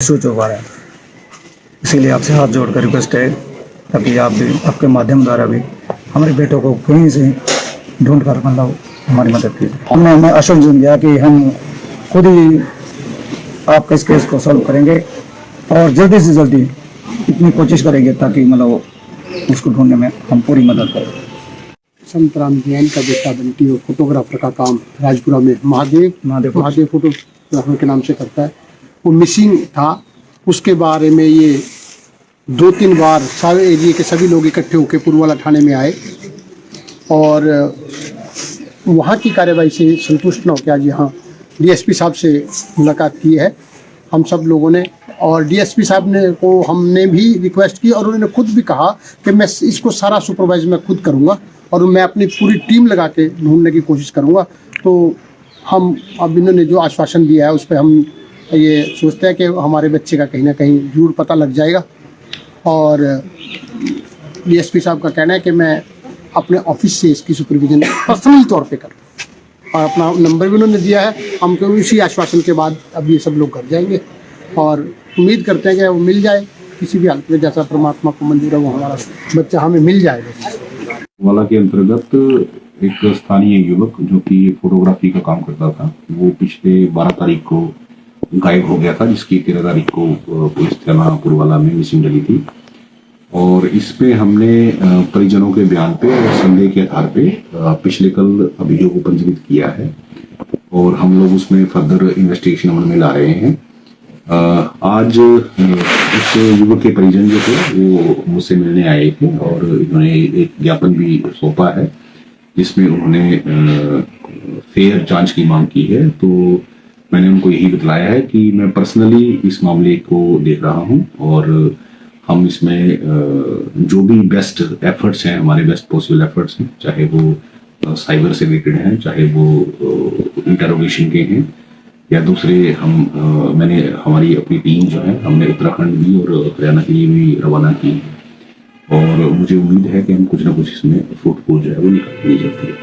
Switch हो पा रहा है। इसीलिए आपसे हाथ जोड़कर रिक्वेस्ट है ताकि आप भी आपके माध्यम द्वारा भी हमारे बेटों को कहीं से ढूंढ कर मतलब हमारी मदद कीजिए। हमने हमें आश्वासन दिया कि हम खुद ही आपके इस केस को सॉल्व करेंगे और जल्दी से जल्दी इतनी कोशिश करेंगे ताकि मतलब उसको ढूंढने में हम पूरी मदद करें। संत राम जैन का बेटा बंटी और फोटोग्राफर का काम राजपुरा में महादेव फोटोग्राफर के नाम से करता है। वो मिसिंग था, उसके बारे में ये 2-3 बार सारे एरिया के सभी लोग इकट्ठे होकर पुरवाला थाने में आए और वहाँ की कार्यवाही से संतुष्ट न होकर आज यहाँ डीएसपी साहब से मुलाकात की है हम सब लोगों ने। और डीएसपी साहब ने को हमने भी रिक्वेस्ट की और उन्होंने खुद भी कहा कि मैं इसको सारा सुपरवाइज मैं खुद करूँगा और मैं अपनी पूरी टीम लगा के ढूंढने की कोशिश करूँगा। तो हम अब इन्होंने जो आश्वासन दिया है उस पर हम ये सोचते हैं कि हमारे बच्चे का कहीं ना कहीं जरूर पता लग जाएगा। और डीएसपी साहब का कहना है कि मैं अपने ऑफिस से इसकी सुपरविजन पर्सनली तौर पे करूँ और अपना नंबर भी उन्होंने दिया है। हम क्योंकि इसी आश्वासन के बाद अब ये सब लोग कर जाएंगे और उम्मीद करते हैं कि वो मिल जाए किसी भी हालत में, जैसा परमात्मा को मंजूर है वो हमारा बच्चा हमें मिल जाएगा। वाला के अंतर्गत एक स्थानीय युवक जो कि फोटोग्राफी का काम करता था वो पिछले 12 तारीख को गायब हो गया था, जिसकी 13 तारीख को पुलिस थाना पुरवाला में मिसिंग डली थी। और इस पे हमने परिजनों के बयान पे और संदेह के आधार पे पिछले कल अभियोग को पंजीकृत किया है और हम लोग उसमें फर्दर इन्वेस्टिगेशन अमल में ला रहे हैं। आज उस युवक के परिजन जो थे वो मुझसे मिलने आए थे और इन्होंने एक ज्ञापन भी सौंपा है जिसमें उन्होंने फेयर जांच की मांग की है। तो मैंने उनको यही बतलाया है कि मैं पर्सनली इस मामले को देख रहा हूं और हम इसमें जो भी बेस्ट एफर्ट्स हैं, हमारे बेस्ट पॉसिबल एफर्ट्स हैं, चाहे वो साइबर से रिलेटेड हैं, चाहे वो इंटरोगेशन के हैं या दूसरे, मैंने हमारी अपनी टीम जो है हमने उत्तराखंड भी और हरियाणा के लिए भी रवाना की और मुझे उम्मीद है कि हम कुछ ना कुछ इसमें फ्रूटफुल जो है वो निकाल ली जाती है।